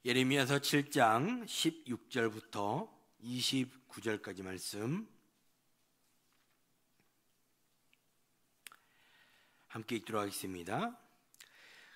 예레미야서 7장 16절부터 29절까지 말씀 함께 읽도록 하겠습니다.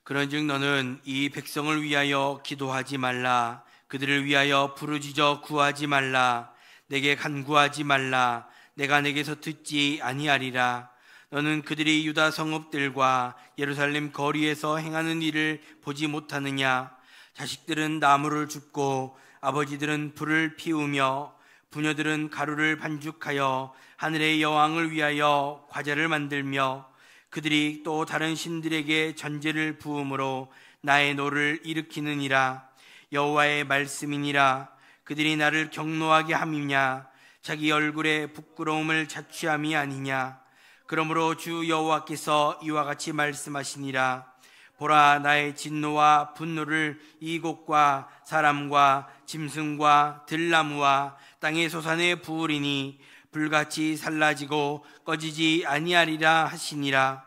그런즉 너는 이 백성을 위하여 기도하지 말라. 그들을 위하여 부르짖어 구하지 말라. 내게 간구하지 말라. 내가 내게서 듣지 아니하리라. 너는 그들이 유다 성읍들과 예루살렘 거리에서 행하는 일을 보지 못하느냐? 자식들은 나무를 줍고 아버지들은 불을 피우며 부녀들은 가루를 반죽하여 하늘의 여왕을 위하여 과자를 만들며 그들이 또 다른 신들에게 전제를 부음으로 나의 노를 일으키느니라. 여호와의 말씀이니라. 그들이 나를 경노하게 함이냐? 자기 얼굴에 부끄러움을 자취함이 아니냐? 그러므로 주 여호와께서 이와 같이 말씀하시니라. 보라, 나의 진노와 분노를 이곳과 사람과 짐승과 들나무와 땅의 소산에 부으리니 불같이 살라지고 꺼지지 아니하리라 하시니라.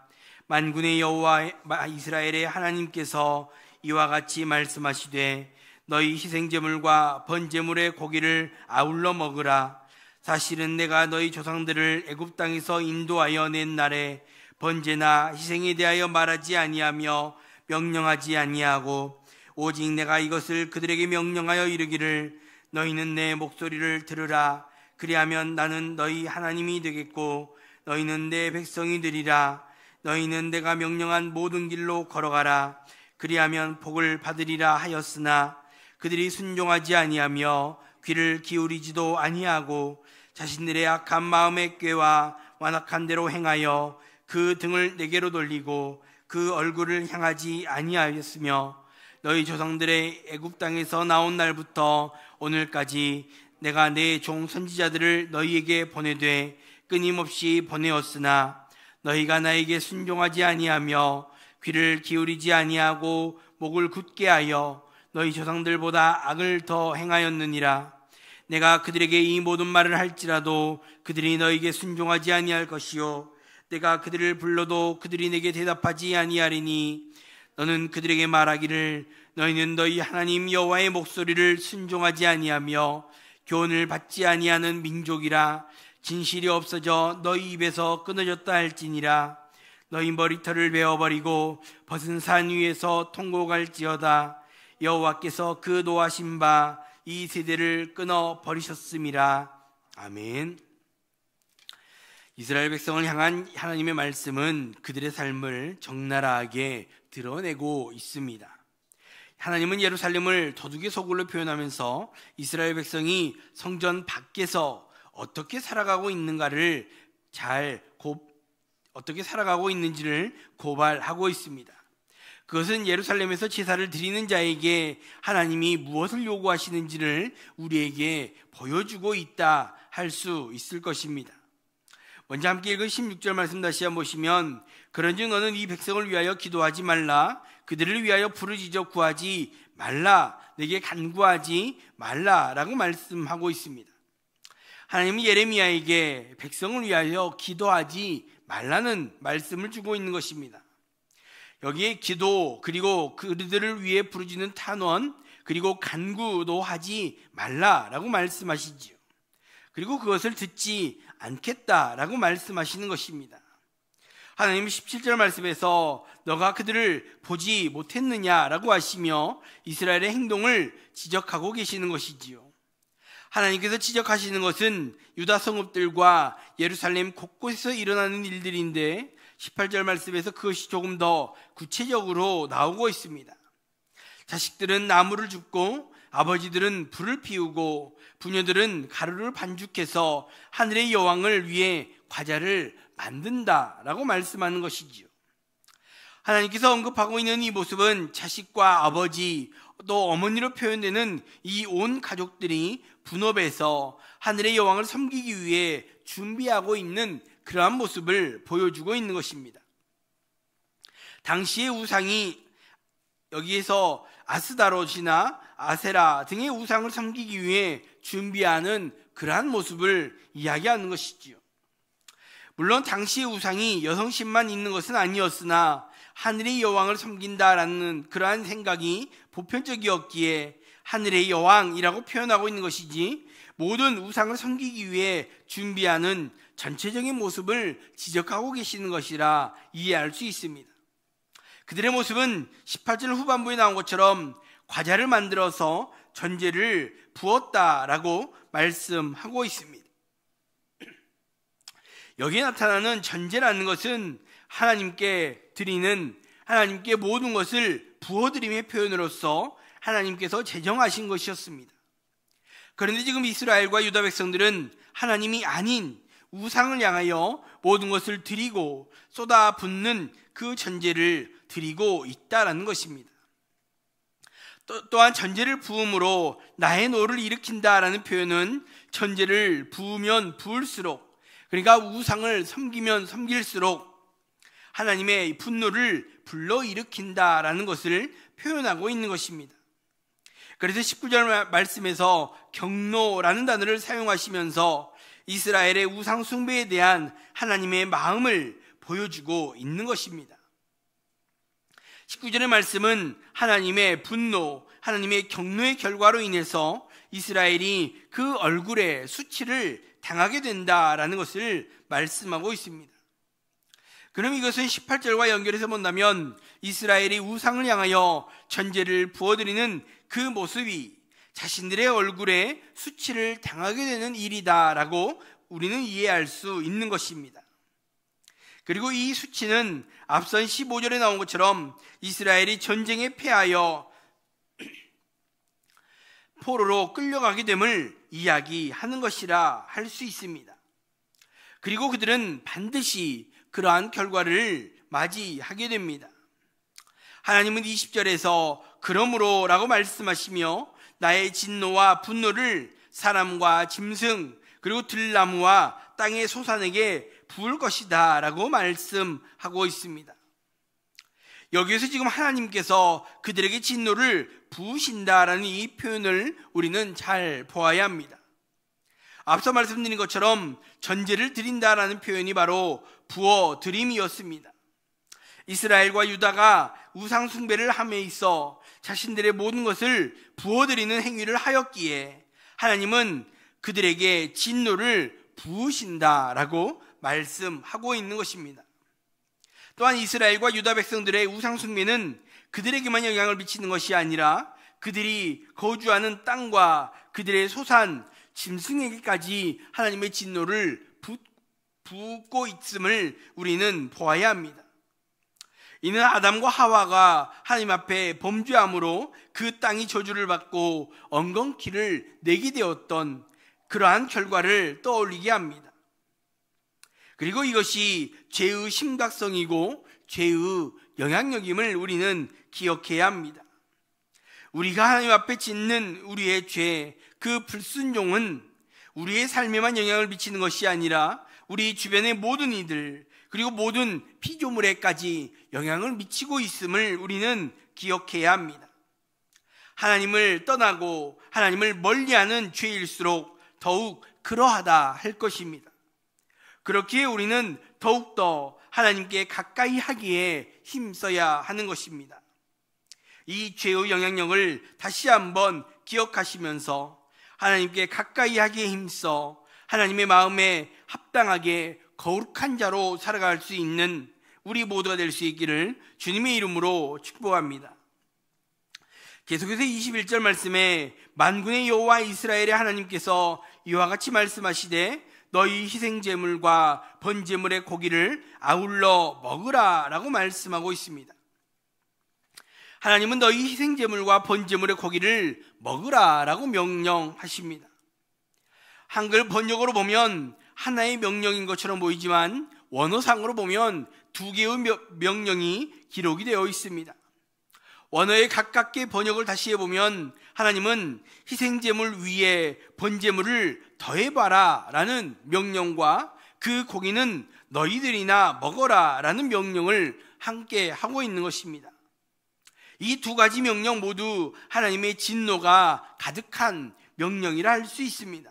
만군의 여호와 이스라엘의 하나님께서 이와 같이 말씀하시되 너희 희생제물과 번제물의 고기를 아울러 먹으라. 사실은 내가 너희 조상들을 애굽 땅에서 인도하여 낸 날에 번제나 희생에 대하여 말하지 아니하며 명령하지 아니하고 오직 내가 이것을 그들에게 명령하여 이르기를 너희는 내 목소리를 들으라. 그리하면 나는 너희 하나님이 되겠고 너희는 내 백성이 되리라. 너희는 내가 명령한 모든 길로 걸어가라. 그리하면 복을 받으리라 하였으나 그들이 순종하지 아니하며 귀를 기울이지도 아니하고 자신들의 악한 마음의 꾀와 완악한 대로 행하여 그 등을 내게로 돌리고 그 얼굴을 향하지 아니하였으며 너희 조상들의 애굽 땅에서 나온 날부터 오늘까지 내가 내 종 선지자들을 너희에게 보내되 끊임없이 보내었으나 너희가 나에게 순종하지 아니하며 귀를 기울이지 아니하고 목을 굳게 하여 너희 조상들보다 악을 더 행하였느니라. 내가 그들에게 이 모든 말을 할지라도 그들이 너에게 순종하지 아니할 것이요 내가 그들을 불러도 그들이 내게 대답하지 아니하리니 너는 그들에게 말하기를 너희는 너희 하나님 여호와의 목소리를 순종하지 아니하며 교훈을 받지 아니하는 민족이라. 진실이 없어져 너희 입에서 끊어졌다 할지니라. 너희 머리털을 베어버리고 벗은 산 위에서 통곡할지어다. 여호와께서 그 노하신 바 이 세대를 끊어 버리셨음이라. 아멘. 이스라엘 백성을 향한 하나님의 말씀은 그들의 삶을 적나라하게 드러내고 있습니다. 하나님은 예루살렘을 도둑의 소굴로 표현하면서 이스라엘 백성이 성전 밖에서 어떻게 살아가고 있는가를 어떻게 살아가고 있는지를 고발하고 있습니다. 그것은 예루살렘에서 제사를 드리는 자에게 하나님이 무엇을 요구하시는지를 우리에게 보여주고 있다 할 수 있을 것입니다. 먼저 함께 읽은 16절 말씀 다시 한번 보시면 그런즉 너는 이 백성을 위하여 기도하지 말라. 그들을 위하여 부르짖어 구하지 말라. 내게 간구하지 말라라고 말씀하고 있습니다. 하나님은 예레미야에게 백성을 위하여 기도하지 말라는 말씀을 주고 있는 것입니다. 여기에 기도 그리고 그들을 위해 부르짖는 탄원 그리고 간구도 하지 말라라고 말씀하시지요. 그리고 그것을 듣지 않겠다라고 말씀하시는 것입니다. 하나님은 17절 말씀에서 너가 그들을 보지 못했느냐라고 하시며 이스라엘의 행동을 지적하고 계시는 것이지요. 하나님께서 지적하시는 것은 유다 성읍들과 예루살렘 곳곳에서 일어나는 일들인데 18절 말씀에서 그것이 조금 더 구체적으로 나오고 있습니다. 자식들은 나무를 줍고 아버지들은 불을 피우고 부녀들은 가루를 반죽해서 하늘의 여왕을 위해 과자를 만든다라고 말씀하는 것이지요. 하나님께서 언급하고 있는 이 모습은 자식과 아버지 또 어머니로 표현되는 이 온 가족들이 분업해서 하늘의 여왕을 섬기기 위해 준비하고 있는 그러한 모습을 보여주고 있는 것입니다. 당시의 우상이 여기에서 아스다롯이나 아세라 등의 우상을 섬기기 위해 준비하는 그러한 모습을 이야기하는 것이지요. 물론 당시의 우상이 여성신만 있는 것은 아니었으나 하늘의 여왕을 섬긴다라는 그러한 생각이 보편적이었기에 하늘의 여왕이라고 표현하고 있는 것이지 모든 우상을 섬기기 위해 준비하는 전체적인 모습을 지적하고 계시는 것이라 이해할 수 있습니다. 그들의 모습은 18절 후반부에 나온 것처럼 과자를 만들어서 전제를 부었다라고 말씀하고 있습니다. 여기에 나타나는 전제라는 것은 하나님께 드리는, 하나님께 모든 것을 부어드림의 표현으로서 하나님께서 제정하신 것이었습니다. 그런데 지금 이스라엘과 유다 백성들은 하나님이 아닌 우상을 향하여 모든 것을 드리고 쏟아붓는 그 전제를 드리고 있다라는 것입니다. 또한 전제를 부음으로 나의 노를 일으킨다라는 표현은 전제를 부으면 부을수록, 그러니까 우상을 섬기면 섬길수록 하나님의 분노를 불러일으킨다라는 것을 표현하고 있는 것입니다. 그래서 19절 말씀에서 경노라는 단어를 사용하시면서 이스라엘의 우상 숭배에 대한 하나님의 마음을 보여주고 있는 것입니다. 19절의 말씀은 하나님의 분노, 하나님의 경노의 결과로 인해서 이스라엘이 그 얼굴에 수치를 당하게 된다라는 것을 말씀하고 있습니다. 그럼 이것은 18절과 연결해서 본다면 이스라엘이 우상을 향하여 전제를 부어드리는 그 모습이 자신들의 얼굴에 수치를 당하게 되는 일이다라고 우리는 이해할 수 있는 것입니다. 그리고 이 수치는 앞선 15절에 나온 것처럼 이스라엘이 전쟁에 패하여 포로로 끌려가게 됨을 이야기하는 것이라 할 수 있습니다. 그리고 그들은 반드시 그러한 결과를 맞이하게 됩니다. 하나님은 20절에서 그러므로 라고 말씀하시며 나의 진노와 분노를 사람과 짐승 그리고 들나무와 땅의 소산에게 부을 것이다 라고 말씀하고 있습니다. 여기에서 지금 하나님께서 그들에게 진노를 부으신다라는 이 표현을 우리는 잘 보아야 합니다. 앞서 말씀드린 것처럼 전제를 드린다라는 표현이 바로 부어드림이었습니다. 이스라엘과 유다가 우상 숭배를 함에 있어 자신들의 모든 것을 부어드리는 행위를 하였기에 하나님은 그들에게 진노를 부으신다라고 말씀하고 있는 것입니다. 또한 이스라엘과 유다 백성들의 우상 숭배는 그들에게만 영향을 미치는 것이 아니라 그들이 거주하는 땅과 그들의 소산, 짐승에게까지 하나님의 진노를 붓고 있음을 우리는 보아야 합니다. 이는 아담과 하와가 하나님 앞에 범죄함으로 그 땅이 저주를 받고 엉겅퀴를 내게 되었던 그러한 결과를 떠올리게 합니다. 그리고 이것이 죄의 심각성이고 죄의 영향력임을 우리는 기억해야 합니다. 우리가 하나님 앞에 짓는 우리의 죄, 그 불순종은 우리의 삶에만 영향을 미치는 것이 아니라 우리 주변의 모든 이들 그리고 모든 피조물에까지 영향을 미치고 있음을 우리는 기억해야 합니다. 하나님을 떠나고 하나님을 멀리하는 죄일수록 더욱 그러하다 할 것입니다. 그렇기에 우리는 더욱더 하나님께 가까이 하기에 힘써야 하는 것입니다. 이 죄의 영향력을 다시 한번 기억하시면서 하나님께 가까이 하기에 힘써 하나님의 마음에 합당하게 거룩한 자로 살아갈 수 있는 우리 모두가 될 수 있기를 주님의 이름으로 축복합니다. 계속해서 21절 말씀에 만군의 여호와 이스라엘의 하나님께서 이와 같이 말씀하시되 너희 희생제물과 번제물의 고기를 아울러 먹으라 라고 말씀하고 있습니다. 하나님은 너희 희생제물과 번제물의 고기를 먹으라 라고 명령하십니다. 한글 번역으로 보면 하나의 명령인 것처럼 보이지만 원어상으로 보면 두 개의 명령이 기록이 되어 있습니다. 원어에 가깝게 번역을 다시 해보면 하나님은 희생제물 위에 번제물을 더해봐라 라는 명령과 그 고기는 너희들이나 먹어라 라는 명령을 함께 하고 있는 것입니다. 이 두 가지 명령 모두 하나님의 진노가 가득한 명령이라 할 수 있습니다.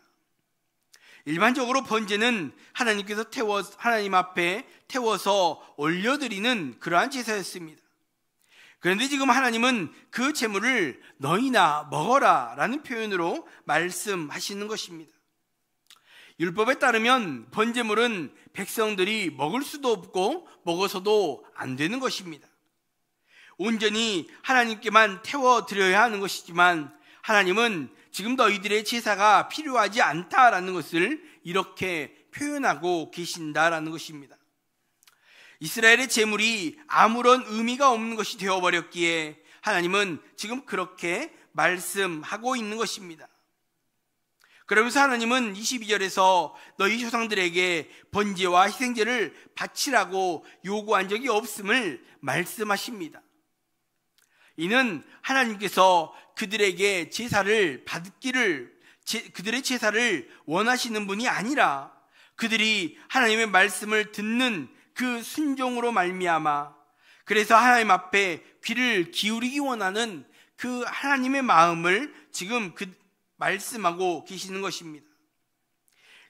일반적으로 번제는 하나님께서 하나님 앞에 태워서 올려드리는 그러한 제사였습니다. 그런데 지금 하나님은 그 재물을 너희나 먹어라 라는 표현으로 말씀하시는 것입니다. 율법에 따르면 번제물은 백성들이 먹을 수도 없고 먹어서도 안 되는 것입니다. 온전히 하나님께만 태워드려야 하는 것이지만 하나님은 지금 너희들의 제사가 필요하지 않다라는 것을 이렇게 표현하고 계신다라는 것입니다. 이스라엘의 제물이 아무런 의미가 없는 것이 되어버렸기에 하나님은 지금 그렇게 말씀하고 있는 것입니다. 그러면서 하나님은 22절에서 너희 조상들에게 번제와 희생제를 바치라고 요구한 적이 없음을 말씀하십니다. 이는 하나님께서 그들에게 제사를 받기를, 그들의 제사를 원하시는 분이 아니라 그들이 하나님의 말씀을 듣는 그 순종으로 말미암아, 그래서 하나님 앞에 귀를 기울이기 원하는 그 하나님의 마음을 지금 말씀하고 계시는 것입니다.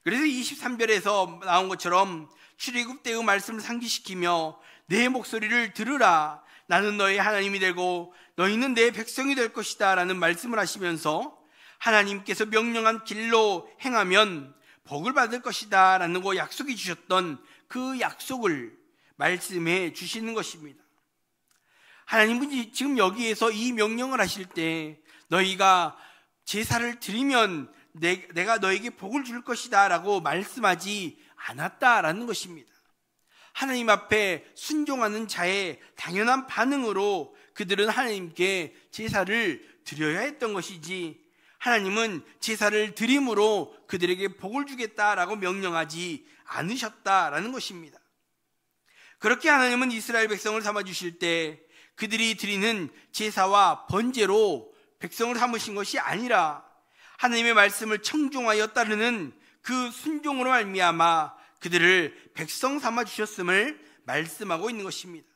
그래서 23절에서 나온 것처럼 출애굽 때의 말씀을 상기시키며 내 목소리를 들으라, 나는 너의 하나님이 되고 너희는 내 백성이 될 것이다 라는 말씀을 하시면서 하나님께서 명령한 길로 행하면 복을 받을 것이다 라는 거 약속해 주셨던 그 약속을 말씀해 주시는 것입니다. 하나님은 지금 여기에서 이 명령을 하실 때 너희가 제사를 드리면 내가 너에게 복을 줄 것이다 라고 말씀하지 않았다라는 것입니다. 하나님 앞에 순종하는 자의 당연한 반응으로 그들은 하나님께 제사를 드려야 했던 것이지, 하나님은 제사를 드림으로 그들에게 복을 주겠다라고 명령하지 않으셨다라는 것입니다. 그렇게 하나님은 이스라엘 백성을 삼아주실 때 그들이 드리는 제사와 번제로 백성을 삼으신 것이 아니라 하나님의 말씀을 청종하여 따르는 그 순종으로 말미암아 그들을 백성 삼아 주셨음을 말씀하고 있는 것입니다.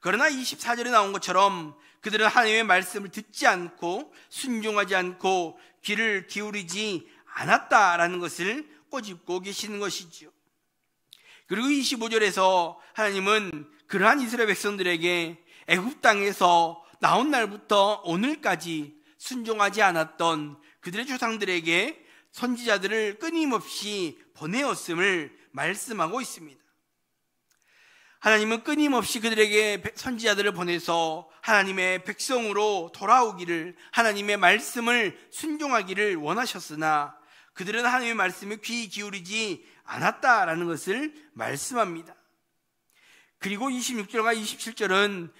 그러나 24절에 나온 것처럼 그들은 하나님의 말씀을 듣지 않고 순종하지 않고 귀를 기울이지 않았다라는 것을 꼬집고 계시는 것이지요. 그리고 25절에서 하나님은 그러한 이스라엘 백성들에게 애굽 땅에서 나온 날부터 오늘까지 순종하지 않았던 그들의 조상들에게 선지자들을 끊임없이 보내었음을 말씀하고 있습니다. 하나님은 끊임없이 그들에게 선지자들을 보내서 하나님의 백성으로 돌아오기를, 하나님의 말씀을 순종하기를 원하셨으나 그들은 하나님의 말씀에 귀 기울이지 않았다라는 것을 말씀합니다. 그리고 26절과 27절은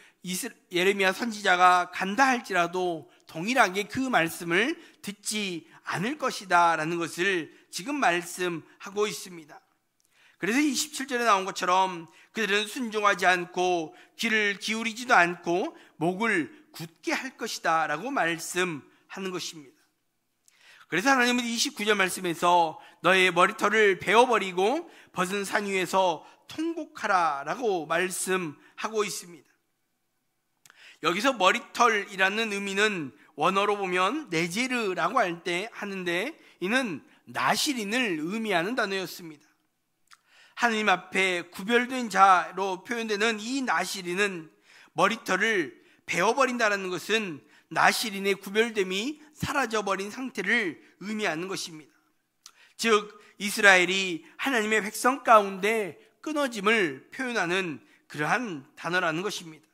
예레미야 선지자가 간다 할지라도 동일하게 그 말씀을 듣지 않을 것이다 라는 것을 지금 말씀하고 있습니다. 그래서 27절에 나온 것처럼 그들은 순종하지 않고 귀를 기울이지도 않고 목을 굳게 할 것이다 라고 말씀하는 것입니다. 그래서 하나님은 29절 말씀에서 너의 머리털을 베어버리고 벗은 산 위에서 통곡하라 라고 말씀하고 있습니다. 여기서 머리털이라는 의미는 원어로 보면 네제르라고 할 때 하는데, 이는 나실인을 의미하는 단어였습니다. 하나님 앞에 구별된 자로 표현되는 이 나실인은 머리털을 베어버린다는 것은 나실인의 구별됨이 사라져버린 상태를 의미하는 것입니다. 즉 이스라엘이 하나님의 백성 가운데 끊어짐을 표현하는 그러한 단어라는 것입니다.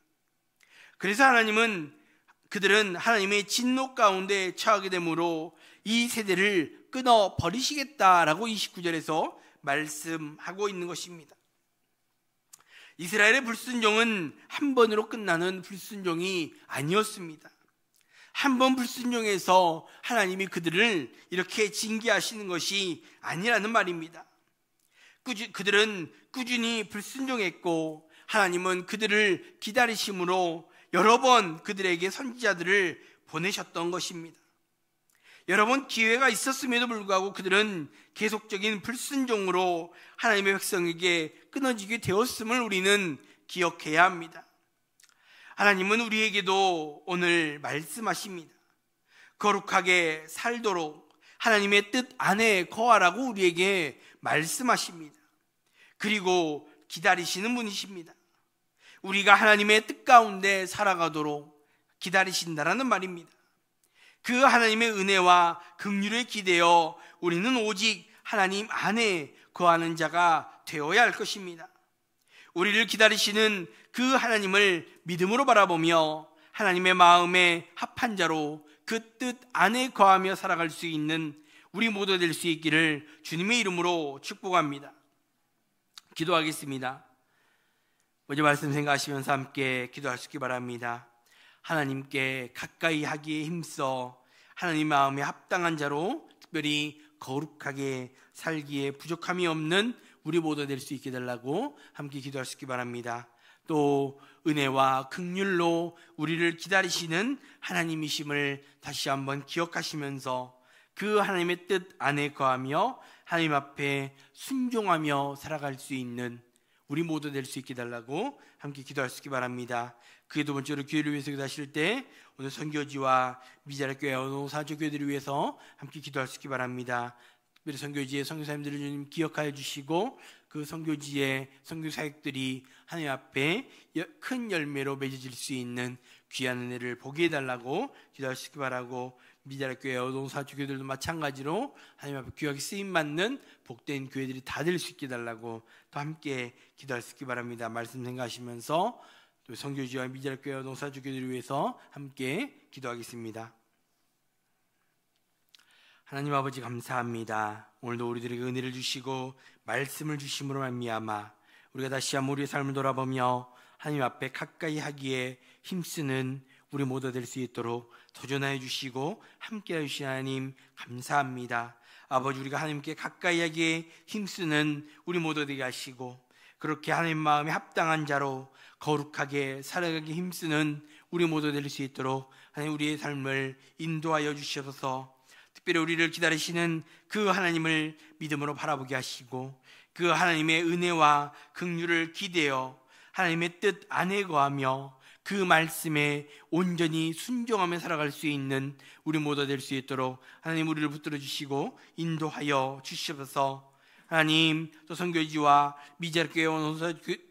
그래서 하나님은 그들은 하나님의 진노 가운데 처하게 되므로 이 세대를 끊어버리시겠다라고 29절에서 말씀하고 있는 것입니다. 이스라엘의 불순종은 한 번으로 끝나는 불순종이 아니었습니다. 한 번 불순종해서 하나님이 그들을 이렇게 징계하시는 것이 아니라는 말입니다. 그들은 꾸준히 불순종했고 하나님은 그들을 기다리심으로 여러 번 그들에게 선지자들을 보내셨던 것입니다. 여러 번 기회가 있었음에도 불구하고 그들은 계속적인 불순종으로 하나님의 백성에게 끊어지게 되었음을 우리는 기억해야 합니다. 하나님은 우리에게도 오늘 말씀하십니다. 거룩하게 살도록 하나님의 뜻 안에 거하라고 우리에게 말씀하십니다. 그리고 기다리시는 분이십니다. 우리가 하나님의 뜻 가운데 살아가도록 기다리신다라는 말입니다. 그 하나님의 은혜와 긍휼에 기대어 우리는 오직 하나님 안에 거하는 자가 되어야 할 것입니다. 우리를 기다리시는 그 하나님을 믿음으로 바라보며 하나님의 마음에 합한 자로 그 뜻 안에 거하며 살아갈 수 있는 우리 모두 될 수 있기를 주님의 이름으로 축복합니다. 기도하겠습니다. 먼저 말씀 생각하시면서 함께 기도할 수 있기 바랍니다. 하나님께 가까이 하기에 힘써 하나님 마음에 합당한 자로 특별히 거룩하게 살기에 부족함이 없는 우리 모두 될 수 있게 달라고 함께 기도할 수 있기 바랍니다. 또 은혜와 긍휼로 우리를 기다리시는 하나님이심을 다시 한번 기억하시면서 그 하나님의 뜻 안에 거하며 하나님 앞에 순종하며 살아갈 수 있는 우리 모두 될 수 있게 달라고 함께 기도할 수 있기 바랍니다. 그에 두 번째로 교회를 위해서 기도하실 때 오늘 선교지와 미자랄교회 노사조교회들을 위해서 함께 기도할 수 있기 바랍니다. 특별히 선교지의 선교사님들을 주님 기억하여 주시고 그 선교지의 선교사역들이 하나님 앞에 큰 열매로 맺어질 수 있는 귀한 은혜를 보게 해달라고 기도할 수 있기 바라고, 미자랄교회 노사조교회들도 마찬가지로 하나님 앞에 귀하게 쓰임받는 복된 교회들이 다 될 수 있게 해달라고 또 함께 기도할 수 있기 바랍니다. 말씀 생각하시면서 또 선교지와 미자랄교회 노사조교회들을 위해서 함께 기도하겠습니다. 하나님 아버지 감사합니다. 오늘도 우리들에게 은혜를 주시고 말씀을 주심으로 말미암아 우리가 다시 한번 우리의 삶을 돌아보며 하나님 앞에 가까이 하기에 힘쓰는 우리 모두 될 수 있도록 도전하여 주시고 함께하여 주신 하나님 감사합니다. 아버지, 우리가 하나님께 가까이 하기에 힘쓰는 우리 모두 되게 하시고 그렇게 하나님 마음에 합당한 자로 거룩하게 살아가기 힘쓰는 우리 모두 될 수 있도록 하나님 우리의 삶을 인도하여 주시옵소서. 특별히 우리를 기다리시는 그 하나님을 믿음으로 바라보게 하시고 그 하나님의 은혜와 긍휼을 기대어 하나님의 뜻 안에 거하며 그 말씀에 온전히 순종하며 살아갈 수 있는 우리 모두 될 수 있도록 하나님 우리를 붙들어 주시고 인도하여 주시옵소서. 하나님, 또 선교지와 미자랄교회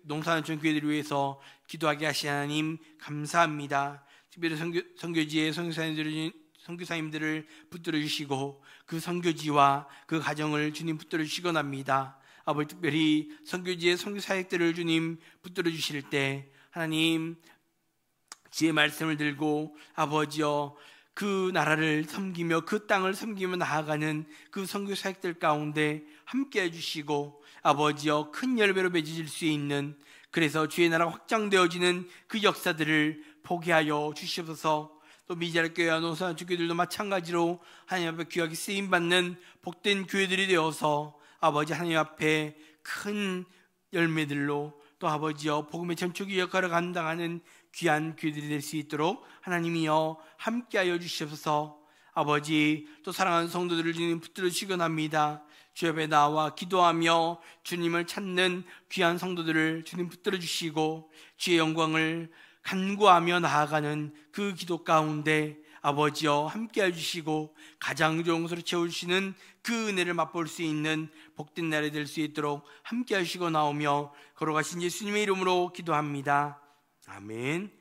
농사노천 교회들을 위해서 기도하게 하신 하나님 감사합니다. 특별히 선교지의 선교사님들을 붙들어 주시고 그 선교지와 그 가정을 주님 붙들어 주시곤합니다. 아버지, 특별히 선교지의 선교사역들을 주님 붙들어 주실 때 하나님 지혜의 말씀을 들고 아버지여 그 나라를 섬기며 그 땅을 섬기며 나아가는 그 선교사역들 가운데 함께 해주시고 아버지여 큰 열매로 맺어질 수 있는, 그래서 주의 나라가 확장되어지는 그 역사들을 보게 하여 주시옵소서. 또 미자랄교회와 노사노천교회들도 마찬가지로 하나님 앞에 귀하게 쓰임받는 복된 교회들이 되어서 아버지 하나님 앞에 큰 열매들로 또 아버지여 복음의 전초기 역할을 감당하는 귀한 교회들이 될 수 있도록 하나님이여 함께하여 주시옵소서. 아버지, 또 사랑하는 성도들을 주님 붙들어 주시곤합니다. 주 앞에 나와 기도하며 주님을 찾는 귀한 성도들을 주님 붙들어 주시고 주의 영광을 간구하며 나아가는 그 기도 가운데 아버지여 함께해 주시고 가장 좋은 것으로 채워주시는 그 은혜를 맛볼 수 있는 복된 날이 될 수 있도록 함께해 주시고 나오며 걸어가신 예수님의 이름으로 기도합니다. 아멘.